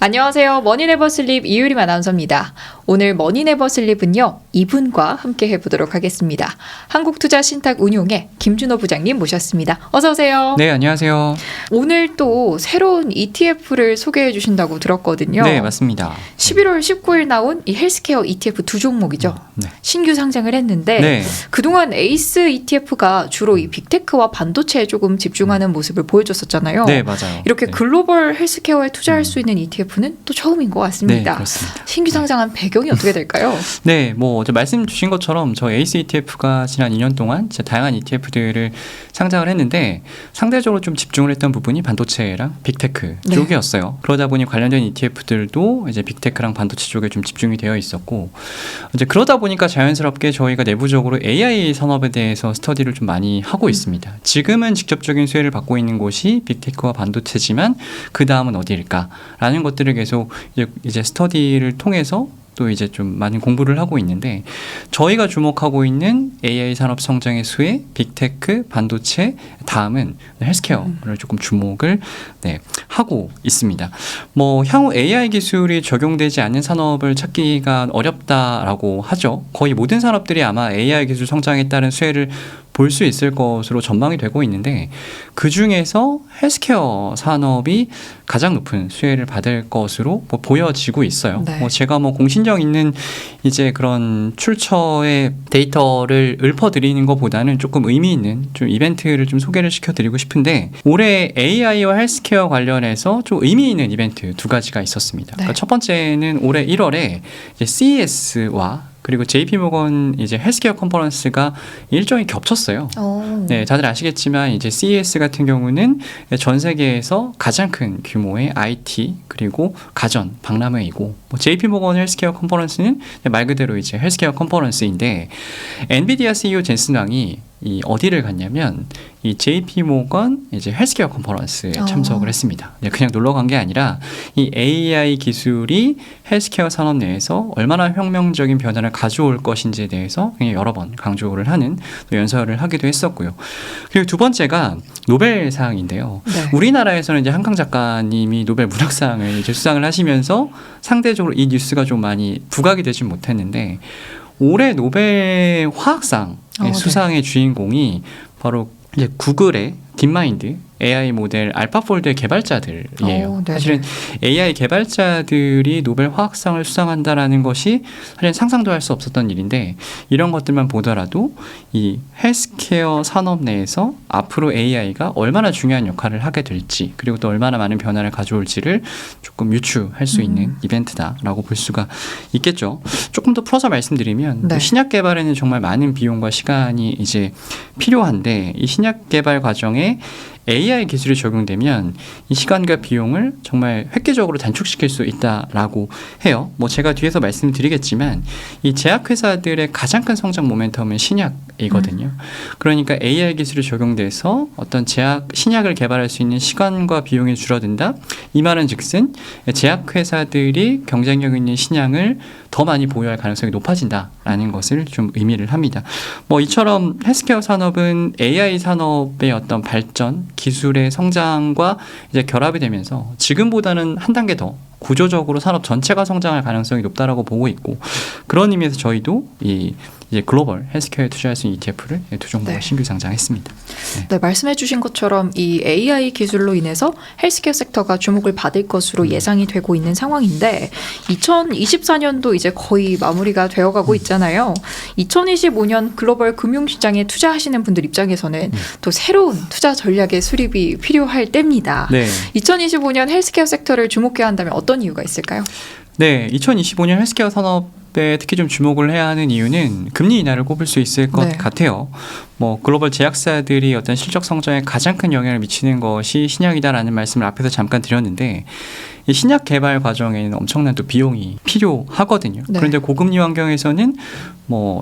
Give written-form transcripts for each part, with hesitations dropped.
안녕하세요. 머니네버슬립 이유림 아나운서입니다. 오늘 머니네버슬립은요, 이분과 함께 해보도록 하겠습니다. 한국투자신탁운용의 김준호 부장님 모셨습니다. 어서 오세요. 네, 안녕하세요. 오늘 또 새로운 ETF를 소개해 주신다고 들었거든요. 네, 맞습니다. 11월 19일 나온 이 헬스케어 ETF 두 종목이죠. 네. 신규 상장을 했는데 네. 그동안 에이스 ETF가 주로 이 빅테크와 반도체에 조금 집중하는 모습을 보여줬었잖아요. 네, 맞아요. 이렇게 네. 글로벌 헬스케어에 투자할 수 있는 ETF는 또 처음인 것 같습니다. 네, 그렇습니다. 신규 상장한 배경이 어떻게 될까요? 네, 뭐 말씀 주신 것처럼 저 에이스 ETF가 지난 2년 동안 진짜 다양한 ETF들을 상장을 했는데 상대적으로 좀 집중을 했던 부분이 반도체랑 빅테크 네. 쪽이었어요. 그러다 보니 관련된 ETF들도 이제 빅테크랑 반도체 쪽에 좀 집중이 되어 있었고 이제 그러다 보니까 자연스럽게 저희가 내부적으로 AI 산업에 대해서 스터디를 좀 많이 하고 있습니다. 지금은 직접적인 수혜를 받고 있는 곳이 빅테크와 반도체지만 그 다음은 어디일까라는 것들을 계속 이제 스터디를 통해서 또 이제 좀 많은 공부를 하고 있는데 저희가 주목하고 있는 AI 산업 성장의 수혜, 빅테크, 반도체, 다음은 헬스케어를 조금 주목을 하고 있습니다. 뭐 향후 AI 기술이 적용되지 않는 산업을 찾기가 어렵다라고 하죠. 거의 모든 산업들이 아마 AI 기술 성장에 따른 수혜를 볼 수 있을 것으로 전망이 되고 있는데 그 중에서 헬스케어 산업이 가장 높은 수혜를 받을 것으로 보여지고 있어요. 네. 제가 공신력 있는 이제 그런 출처의 데이터를 읊어드리는 것보다는 조금 의미 있는 좀 이벤트를 좀 소개를 시켜드리고 싶은데 올해 AI와 헬스케어 관련해서 좀 의미 있는 이벤트 두 가지가 있었습니다. 네. 그러니까 첫 번째는 올해 1월에 이제 CES와 그리고 JP모건 이제 헬스케어 컨퍼런스가 일정이 겹쳤어요. 네, 다들 아시겠지만 이제 CES 같은 경우는 전 세계에서 가장 큰 규모의 IT 그리고 가전 박람회이고 JP모건 헬스케어 컨퍼런스는 말 그대로 이제 헬스케어 컨퍼런스인데 엔비디아 CEO 젠슨 왕이 이 어디를 갔냐면 이 JP모건 이제 헬스케어 컨퍼런스에 참석을 했습니다. 그냥 놀러 간 게 아니라 이 AI 기술이 헬스케어 산업 내에서 얼마나 혁명적인 변화를 가져올 것인지에 대해서 여러 번 강조를 하는 또 연설을 하기도 했었고요. 그리고 두 번째가 노벨상인데요. 네. 우리나라에서는 이제 한강 작가님이 노벨 문학상을 이제 수상을 하시면서 상대적으로 이 뉴스가 좀 많이 부각이 되진 못했는데 올해 노벨 화학상 수상의 주인공이 바로 이제 구글의 딥마인드 AI 모델 알파폴드의 개발자들이에요. 사실은 AI 개발자들이 노벨 화학상을 수상한다라는 것이 사실 상상도 할 수 없었던 일인데 이런 것들만 보더라도 이 헬스케어 산업 내에서 앞으로 AI가 얼마나 중요한 역할을 하게 될지 그리고 또 얼마나 많은 변화를 가져올지를 조금 유추할 수 있는 이벤트다라고 볼 수가 있겠죠. 조금 더 풀어서 말씀드리면 신약 개발에는 정말 많은 비용과 시간이 이제 필요한데 이 신약 개발 과정에 AI 기술이 적용되면 이 시간과 비용을 정말 획기적으로 단축시킬 수 있다라고 해요. 제가 뒤에서 말씀드리겠지만 이 제약회사들의 가장 큰 성장 모멘텀은 신약이거든요. 그러니까 AI 기술이 적용돼서 어떤 신약을 개발할 수 있는 시간과 비용이 줄어든다. 이 말은 즉슨 제약회사들이 경쟁력 있는 신약을 더 많이 보유할 가능성이 높아진다라는 것을 좀 의미를 합니다. 이처럼 헬스케어 산업은 AI 산업의 어떤 발전, 기술의 성장과 이제 결합이 되면서 지금보다는 한 단계 더 구조적으로 산업 전체가 성장할 가능성이 높다라고 보고 있고 그런 의미에서 저희도 이제 글로벌 헬스케어에 투자할 수 있는 ETF를 두 종목을 신규 상장했습니다. 네, 말씀해 주신 것처럼 이 AI 기술로 인해서 헬스케어 섹터가 주목을 받을 것으로 예상이 되고 있는 상황인데 2024년도 이제 거의 마무리가 되어가고 있잖아요. 2025년 글로벌 금융시장에 투자하시는 분들 입장에서는 또 새로운 투자 전략의 수립이 필요할 때입니다. 2025년 헬스케어 섹터를 주목해야 한다면 어떤 이유가 있을까요? 네, 2025년 헬스케어 산업에 특히 좀 주목을 해야 하는 이유는 금리 인하를 꼽을 수 있을 것 같아요. 글로벌 제약사들이 어떤 실적 성장에 가장 큰 영향을 미치는 것이 신약이다라는 말씀을 앞에서 잠깐 드렸는데 이 신약 개발 과정에는 엄청난 또 비용이 필요하거든요. 그런데 고금리 환경에서는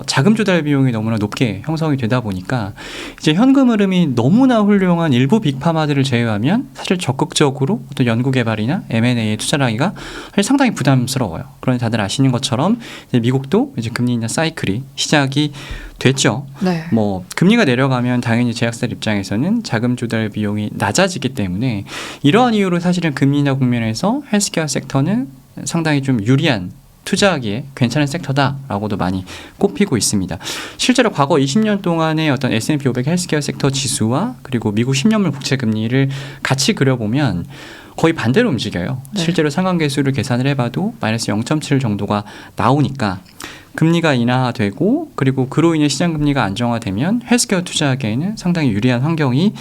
자금 조달 비용이 너무나 높게 형성이 되다 보니까 이제 현금 흐름이 너무나 훌륭한 일부 빅파마들을 제외하면 사실 적극적으로 어떤 연구 개발이나 M&A에 투자를 하기가 사실 상당히 부담스러워요. 그런데 다들 아시는 것처럼 이제 미국도 이제 금리 인하 사이클이 시작이 됐죠. 네. 뭐 금리가 내려가면 당연히 제약사들 입장에서는 자금 조달 비용이 낮아지기 때문에 이러한 이유로 사실은 금리 인하 국면에서 헬스케어 섹터는 상당히 좀 유리한 투자하기에 괜찮은 섹터다라고도 많이 꼽히고 있습니다. 실제로 과거 20년 동안의 어떤 S&P 500 헬스케어 섹터 지수와 그리고 미국 10년물 국채 금리를 같이 그려보면 거의 반대로 움직여요. 네. 실제로 상관계수를 계산을 해봐도 마이너스 0.7 정도가 나오니까 금리가 인하되고 그리고 그로 인해 시장 금리가 안정화되면 헬스케어 투자하기에는 상당히 유리한 환경이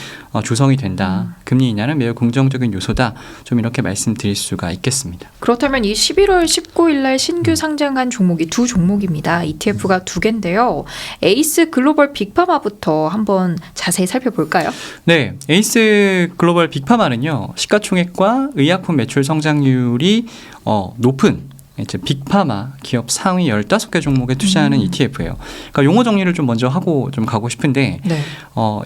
조성이 된다. 금리 인하는 매우 긍정적인 요소다. 좀 이렇게 말씀드릴 수가 있겠습니다. 그렇다면 이 11월 19일 날 신규 상장한 종목이 두 종목입니다. ETF가 두 개인데요. 에이스 글로벌 빅파마부터 한번 자세히 살펴볼까요? 네, 에이스 글로벌 빅파마는요. 시가총액과 의약품 매출 성장률이 높은 이제 빅파마 기업 상위 15개 종목에 투자하는 ETF예요. 그러니까 용어 정리를 좀 먼저 하고 좀 가고 싶은데 네.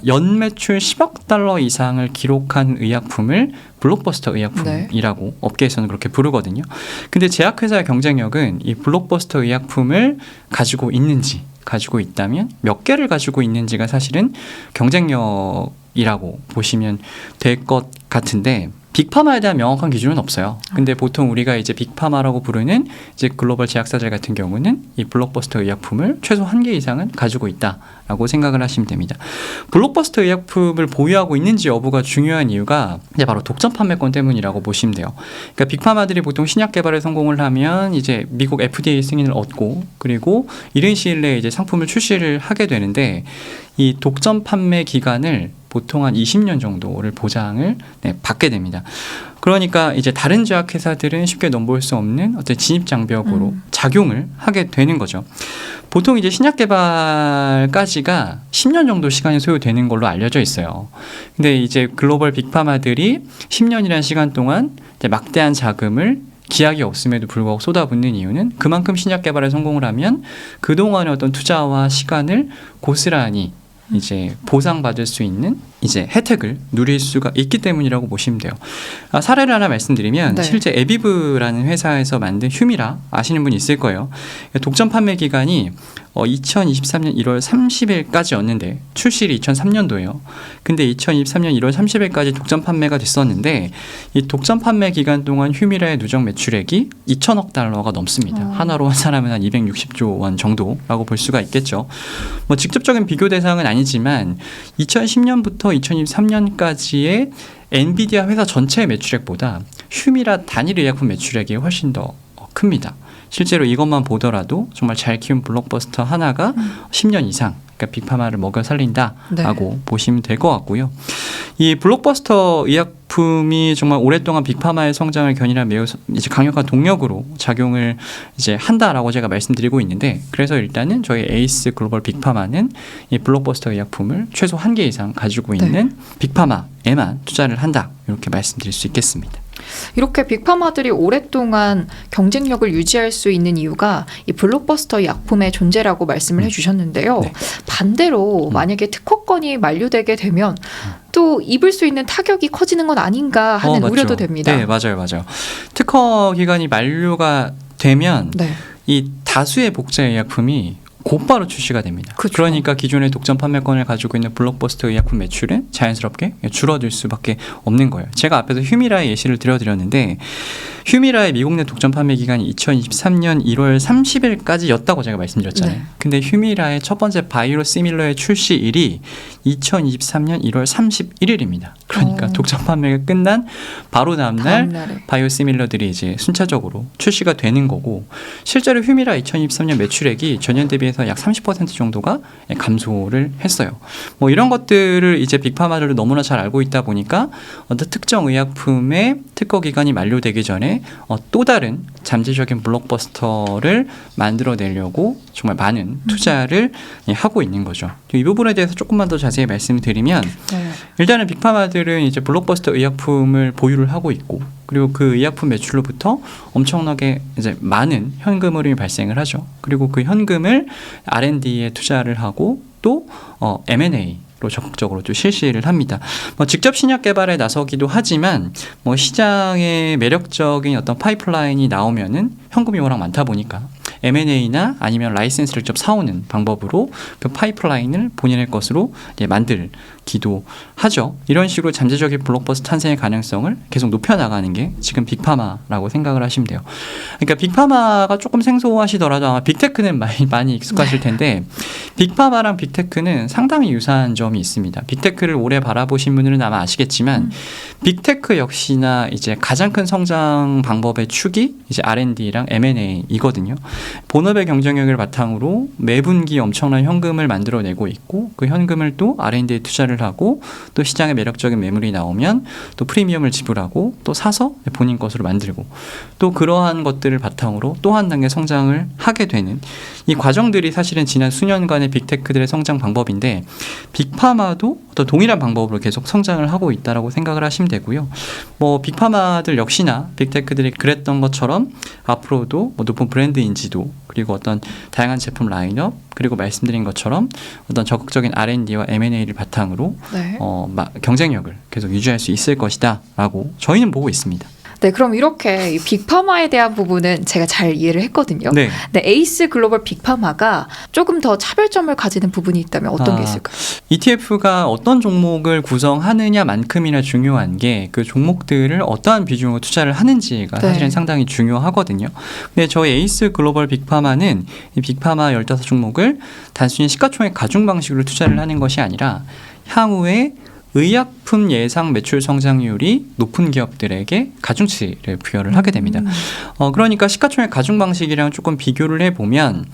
연매출 10억 달러 이상을 기록한 의약품을 블록버스터 의약품이라고 업계에서는 그렇게 부르거든요. 근데 제약회사의 경쟁력은 이 블록버스터 의약품을 가지고 있는지 가지고 있다면 몇 개를 가지고 있는지가 사실은 경쟁력이라고 보시면 될 것 같은데 빅파마에 대한 명확한 기준은 없어요. 근데 보통 우리가 이제 빅파마라고 부르는 이제 글로벌 제약사들 같은 경우는 이 블록버스터 의약품을 최소 1개 이상은 가지고 있다라고 생각을 하시면 됩니다. 블록버스터 의약품을 보유하고 있는지 여부가 중요한 이유가 이제 바로 독점 판매권 때문이라고 보시면 돼요. 그러니까 빅파마들이 보통 신약 개발에 성공을 하면 이제 미국 FDA 승인을 얻고 그리고 이른 시일 내에 이제 상품을 출시를 하게 되는데 이 독점 판매 기간을 보통 한 20년 정도를 보장을 받게 됩니다. 그러니까 이제 다른 제약회사들은 쉽게 넘볼 수 없는 어떤 진입 장벽으로 작용을 하게 되는 거죠. 보통 이제 신약 개발까지가 10년 정도 시간이 소요되는 걸로 알려져 있어요. 근데 이제 글로벌 빅파마들이 10년이라는 시간 동안 이제 막대한 자금을 기약이 없음에도 불구하고 쏟아붓는 이유는 그만큼 신약 개발에 성공을 하면 그동안의 어떤 투자와 시간을 고스란히 이제 보상받을 수 있는 이제 혜택을 누릴 수가 있기 때문이라고 보시면 돼요. 사례를 하나 말씀드리면 네. 실제 에비브라는 회사에서 만든 휴미라 아시는 분 있을 거예요. 독점 판매 기간이 2023년 1월 30일까지였는데 출시일이 2003년도예요. 근데 2023년 1월 30일까지 독점 판매가 됐었는데 이 독점 판매 기간 동안 휴미라의 누적 매출액이 2천억 달러가 넘습니다. 하나로 환산하면 한 260조 원 정도라고 볼 수가 있겠죠. 뭐 직접적인 비교 대상은 아니지만 2010년부터 2023년까지의 엔비디아 회사 전체의 매출액보다 휴미라 단일 의약품 매출액이 훨씬 더 큽니다. 실제로 이것만 보더라도 정말 잘 키운 블록버스터 하나가 10년 이상 그러니까 빅파마를 먹여 살린다라고 보시면 될 것 같고요. 이 블록버스터 의약품이 정말 오랫동안 빅파마의 성장을 견인한 매우 이제 강력한 동력으로 작용을 이제 한다라고 제가 말씀드리고 있는데 그래서 일단은 저희 에이스 글로벌 빅파마는 이 블록버스터 의약품을 최소 1개 이상 가지고 있는 빅파마에만 투자를 한다 이렇게 말씀드릴 수 있겠습니다. 이렇게 빅파마들이 오랫동안 경쟁력을 유지할 수 있는 이유가 이 블록버스터 약품의 존재라고 말씀을 해주셨는데요. 네. 반대로 만약에 특허권이 만료되게 되면 또 입을 수 있는 타격이 커지는 건 아닌가 하는 우려도 됩니다. 네, 맞아요. 특허 기간이 만료가 되면 네. 이 다수의 복제 의약품이 곧바로 출시가 됩니다. 그렇죠. 그러니까 기존의 독점 판매권을 가지고 있는 블록버스터 의약품 매출은 자연스럽게 줄어들 수밖에 없는 거예요. 제가 앞에서 휴미라의 예시를 들어드렸는데 휴미라의 미국 내 독점 판매 기간이 2023년 1월 30일까지였다고 제가 말씀드렸잖아요. 네. 근데 휴미라의 첫 번째 바이오시밀러의 출시일이 2023년 1월 31일입니다. 그러니까 독점 판매가 끝난 바로 다음날 바이오시밀러들이 이제 순차적으로 출시가 되는 거고 실제로 휴미라 2023년 매출액이 전년 대비해서 약 30% 정도가 감소를 했어요. 뭐 이런 것들을 이제 빅파마들도 너무나 잘 알고 있다 보니까 어떤 특정 의약품의 특허 기간이 만료되기 전에 또 다른 잠재적인 블록버스터를 만들어내려고 정말 많은 투자를 하고 있는 거죠. 이 부분에 대해서 조금만 더 자세히 말씀을 드리면 일단은 빅파마들은 이제 블록버스터 의약품을 보유를 하고 있고 그리고 그 의약품 매출로부터 엄청나게 이제 많은 현금 흐름이 발생을 하죠. 그리고 그 현금을 R&D에 투자를 하고 또 M&A로 적극적으로 또 실시를 합니다. 직접 신약 개발에 나서기도 하지만 시장에 매력적인 어떤 파이프라인이 나오면은 현금이 워낙 많다 보니까 M&A나 아니면 라이센스를 직접 사오는 방법으로 그 파이프라인을 본인의 것으로 이제 만들기도 하죠. 이런 식으로 잠재적인 블록버스터 탄생의 가능성을 계속 높여나가는 게 지금 빅파마라고 생각을 하시면 돼요. 그러니까 빅파마가 조금 생소하시더라도 아마 빅테크는 많이 익숙하실 텐데 빅파마랑 빅테크는 상당히 유사한 점이 있습니다. 빅테크를 오래 바라보신 분들은 아마 아시겠지만 빅테크 역시나 이제 가장 큰 성장 방법의 축이 이제 R&D랑 M&A이거든요. 본업의 경쟁력을 바탕으로 매분기 엄청난 현금을 만들어내고 있고 그 현금을 또 R&D에 투자를 하고 또 시장에 매력적인 매물이 나오면 또 프리미엄을 지불하고 또 사서 본인 것으로 만들고 또 그러한 것들을 바탕으로 또 한 단계 성장을 하게 되는 이 과정들이 사실은 지난 수년간의 빅테크들의 성장 방법인데 빅파마도 어떤 동일한 방법으로 계속 성장을 하고 있다라고 생각을 하시면 되고요. 뭐 빅파마들 역시나 빅테크들이 그랬던 것처럼 앞으로도 뭐 높은 브랜드 인지도 그리고 어떤 다양한 제품 라인업 그리고 말씀드린 것처럼 어떤 적극적인 R&D와 M&A를 바탕으로 네. 경쟁력을 계속 유지할 수 있을 것이다라고 저희는 보고 있습니다. 네, 그럼 이렇게 이 빅파마에 대한 부분은 제가 잘 이해를 했거든요. 네. 근데 에이스 글로벌 빅파마가 조금 더 차별점을 가지는 부분이 있다면 어떤 게 있을까요? ETF가 어떤 종목을 구성하느냐만큼이나 중요한 게 그 종목들을 어떠한 비중으로 투자를 하는지가 네. 사실은 상당히 중요하거든요. 근데 저희 에이스 글로벌 빅파마는 이 빅파마 15종목을 단순히 시가총액 가중 방식으로 투자를 하는 것이 아니라 향후에 의약품 예상 매출 성장률이 높은 기업들에게 가중치를 부여를 하게 됩니다. 그러니까 시가총액 가중 방식이랑 조금 비교를 해보면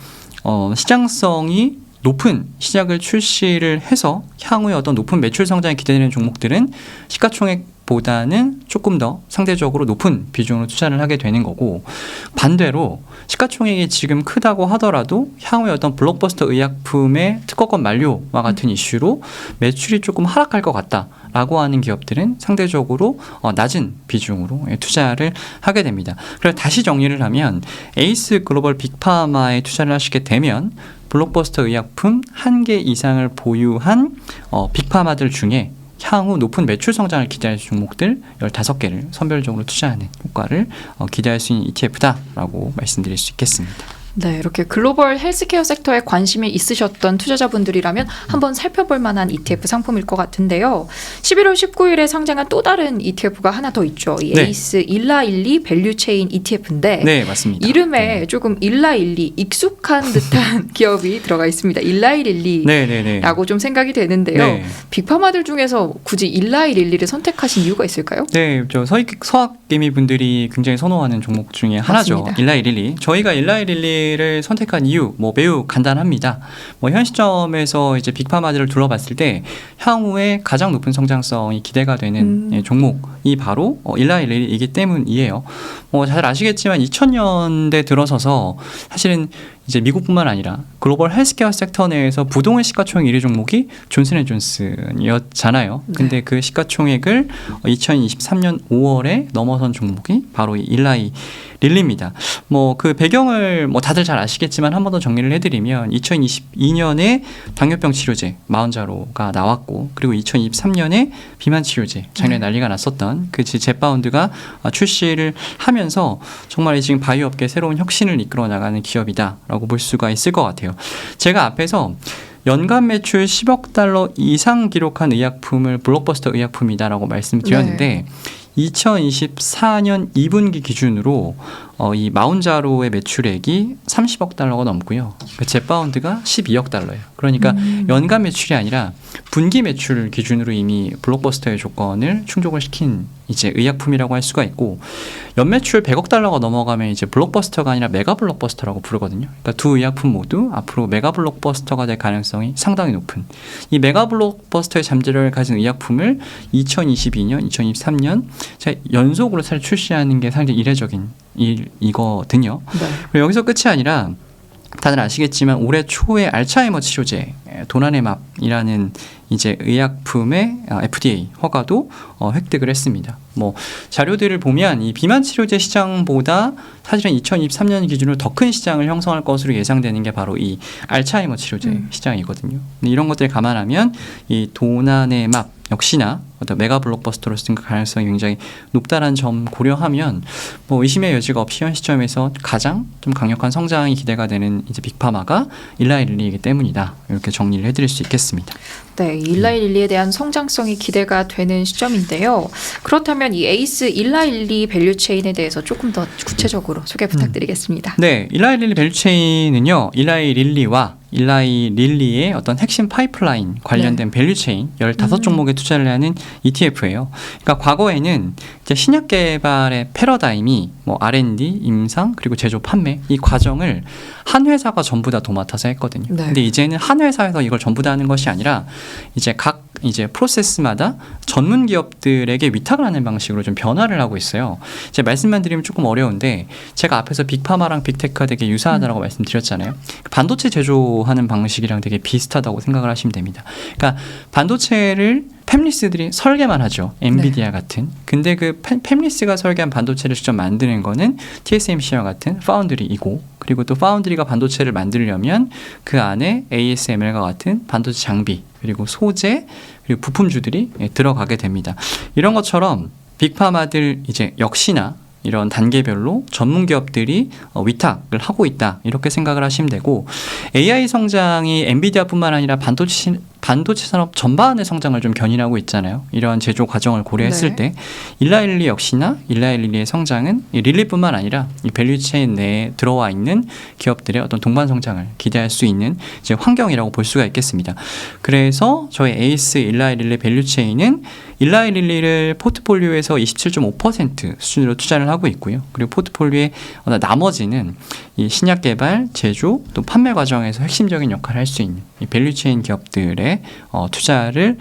시장성이 높은 시작을 출시를 해서 향후에 어떤 높은 매출 성장이 기대되는 종목들은 시가총액보다는 조금 더 상대적으로 높은 비중으로 투자를 하게 되는 거고 반대로 시가총액이 지금 크다고 하더라도 향후에 어떤 블록버스터 의약품의 특허권 만료와 같은 이슈로 매출이 조금 하락할 것 같다라고 하는 기업들은 상대적으로 낮은 비중으로 투자를 하게 됩니다. 그래서 다시 정리를 하면 에이스 글로벌 빅파마에 투자를 하시게 되면 블록버스터 의약품 1개 이상을 보유한 빅파마들 중에 향후 높은 매출 성장을 기대할 종목들 15개를 선별적으로 투자하는 효과를 기대할 수 있는 ETF다라고 말씀드릴 수 있겠습니다. 네, 이렇게 글로벌 헬스케어 섹터에 관심이 있으셨던 투자자분들이라면 한번 살펴볼 만한 ETF 상품일 것 같은데요. 11월 19일에 상장한 또 다른 ETF가 하나 더 있죠. 이 네. 에이스 일라일리 밸류체인 ETF인데 네, 맞습니다. 이름에 조금 일라일리 익숙한 듯한 기업이 들어가 있습니다. 일라일리라고 좀 생각이 되는데요. 네. 빅파마들 중에서 굳이 일라일리를 선택하신 이유가 있을까요? 네, 저 서학개미 분들이 굉장히 선호하는 종목 중에 하나죠. 맞습니다. 일라이릴리. 저희가 일라이릴리를 선택한 이유 뭐 매우 간단합니다. 뭐 현 시점에서 이제 빅파마들을 둘러봤을 때 향후에 가장 높은 성장성이 기대가 되는 종목이 바로 일라이릴리이기 때문이에요. 잘 아시겠지만 2000년대 들어서서 사실은 이제 미국뿐만 아니라 글로벌 헬스케어 섹터 내에서 부동의 시가총액 1위 종목이 존슨앤존슨이었잖아요. 근데 그 시가총액을 2023년 5월에 넘어선 종목이 바로 이 일라이 릴리입니다. 뭐 그 배경을 뭐 다들 잘 아시겠지만 한 번 더 정리를 해드리면 2022년에 당뇨병 치료제 마운자로가 나왔고 그리고 2023년에 비만 치료제 작년에 난리가 났었던 그 제파운드가 출시를 하면서 정말 지금 바이오 업계 새로운 혁신을 이끌어 나가는 기업이다라고 볼 수가 있을 것 같아요. 제가 앞에서 연간 매출 10억 달러 이상 기록한 의약품을 블록버스터 의약품이다라고 말씀드렸는데 2024년 2분기 기준으로 이 마운자로의 매출액이 30억 달러가 넘고요. 그 제파운드가 12억 달러예요. 그러니까 연간 매출이 아니라 분기 매출 기준으로 이미 블록버스터의 조건을 충족을 시킨 이제 의약품이라고 할 수가 있고 연매출 100억 달러가 넘어가면 이제 블록버스터가 아니라 메가 블록버스터라고 부르거든요. 그러니까 두 의약품 모두 앞으로 메가 블록버스터가 될 가능성이 상당히 높은 이 메가 블록버스터의 잠재력을 가진 의약품을 2022년, 2023년 연속으로 잘 출시하는 게 상당히 이례적인 일이거든요. 네. 그리고 여기서 끝이 아니라 다들 아시겠지만 올해 초에 알츠하이머 치료제 도나네맙이라는 이제 의약품의 FDA 허가도 획득을 했습니다. 뭐 자료들을 보면 이 비만 치료제 시장보다 사실은 2023년 기준으로 더 큰 시장을 형성할 것으로 예상되는 게 바로 이 알츠하이머 치료제 시장이거든요. 이런 것들을 감안하면 이 도나네맙 역시나 어떤 메가 블록버스터로 승급 가능성이 굉장히 높다라는 점 고려하면 뭐 의심의 여지가 없이 현 시점에서 가장 좀 강력한 성장이 기대가 되는 이제 빅파마가 일라이 릴리이기 때문이다. 이렇게 정리를 해드릴 수 있겠습니다. 네, 일라이 릴리에 대한 성장성이 기대가 되는 시점인데요. 그렇다면 이 에이스 일라이 릴리 밸류 체인에 대해서 조금 더 구체적으로 소개 부탁드리겠습니다. 네, 일라이 릴리 밸류 체인은요, 일라이 릴리와 일라이 릴리의 어떤 핵심 파이프라인 관련된 밸류 체인 15종목에 투자를 하는 ETF예요. 그러니까 과거에는 이제 신약 개발의 패러다임이 뭐 R&D, 임상, 그리고 제조, 판매 이 과정을 한 회사가 전부 다 도맡아서 했거든요. 네. 근데 이제는 한 회사에서 이걸 전부 다 하는 것이 아니라 이제 각 이제 프로세스마다 전문 기업들에게 위탁을 하는 방식으로 좀 변화를 하고 있어요. 이제 말씀만 드리면 조금 어려운데 제가 앞에서 빅파마랑 빅테크가 되게 유사하다고 말씀드렸잖아요. 반도체 제조하는 방식이랑 되게 비슷하다고 생각을 하시면 됩니다. 그러니까 반도체를 팹리스들이 설계만 하죠. 엔비디아 같은. 근데 그 팹리스가 설계한 반도체를 직접 만드는 거는 TSMC와 같은 파운드리이고, 그리고 또 파운드리가 반도체를 만들려면 그 안에 ASML과 같은 반도체 장비, 그리고 소재, 그리고 부품주들이 들어가게 됩니다. 이런 것처럼 빅파마들 이제 역시나 이런 단계별로 전문 기업들이 위탁을 하고 있다. 이렇게 생각을 하시면 되고, AI 성장이 엔비디아뿐만 아니라 반도체 산업 전반의 성장을 좀 견인하고 있잖아요. 이러한 제조 과정을 고려했을 때 일라이 릴리 역시나 일라이 릴리의 성장은 이 릴리뿐만 아니라 이 밸류체인 내에 들어와 있는 기업들의 어떤 동반 성장을 기대할 수 있는 이제 환경이라고 볼 수가 있겠습니다. 그래서 저희 에이스 일라이 릴리 밸류체인은 일라이 릴리를 포트폴리오에서 27.5% 수준으로 투자를 하고 있고요. 그리고 포트폴리오의 나머지는 이 신약 개발, 제조, 또 판매 과정에서 핵심적인 역할을 할 수 있는 이 밸류체인 기업들의 투자를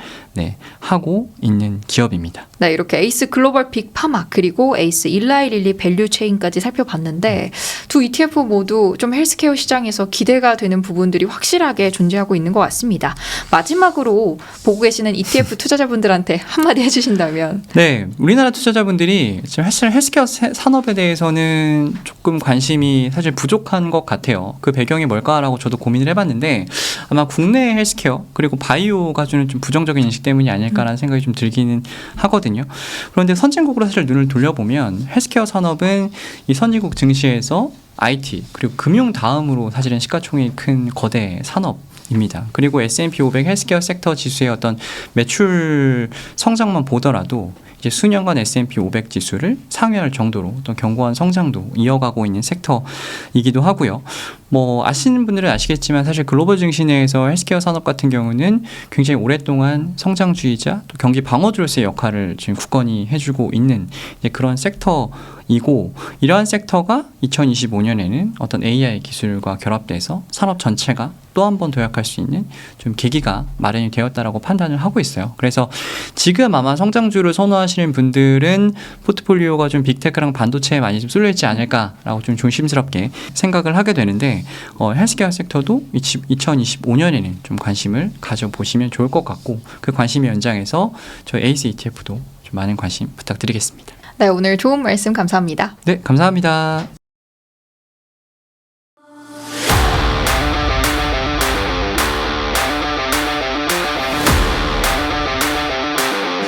하고 있는 기업입니다. 네, 이렇게 에이스 글로벌 빅파마 그리고 에이스 일라이 릴리 밸류 체인까지 살펴봤는데 두 ETF 모두 좀 헬스케어 시장에서 기대가 되는 부분들이 확실하게 존재하고 있는 것 같습니다. 마지막으로 보고 계시는 ETF 투자자분들한테 한마디 해주신다면. 네, 우리나라 투자자분들이 지금 사실 헬스케어 산업에 대해서는 조금 관심이 사실 부족한 것 같아요. 그 배경이 뭘까라고 저도 고민을 해봤는데 아마 국내 헬스케어 그리고 바이오가 주는 좀 부정적인 인식 때문이 아닐까라는 생각이 좀 들기는 하거든요. 그런데 선진국으로 사실 눈을 돌려보면 헬스케어 산업은 이 선진국 증시에서 IT 그리고 금융 다음으로 사실은 시가총액이 큰 거대 산업입니다. 그리고 S&P 500 헬스케어 섹터 지수의 어떤 매출 성장만 보더라도 이제 수년간 S&P 500 지수를 상회할 정도로 또 견고한 성장도 이어가고 있는 섹터이기도 하고요. 뭐 아시는 분들은 아시겠지만 사실 글로벌 증시 내에서 헬스케어 산업 같은 경우는 굉장히 오랫동안 성장주의자 또 경기 방어주로서의 역할을 지금 굳건히 해주고 있는 이제 그런 섹터이고, 이러한 섹터가 2025년에는 어떤 AI 기술과 결합돼서 산업 전체가 또 한 번 도약할 수 있는 좀 계기가 마련이 되었다라고 판단을 하고 있어요. 그래서 지금 아마 성장주를 선호하시는 분들은 포트폴리오가 좀 빅테크랑 반도체에 많이 좀 쏠려 있지 않을까라고 좀 조심스럽게 생각을 하게 되는데 헬스케어 섹터도 2025년에는 좀 관심을 가져보시면 좋을 것 같고, 그 관심의 연장에서 저희 에이스 ETF도 좀 많은 관심 부탁드리겠습니다. 네, 오늘 좋은 말씀 감사합니다. 네, 감사합니다.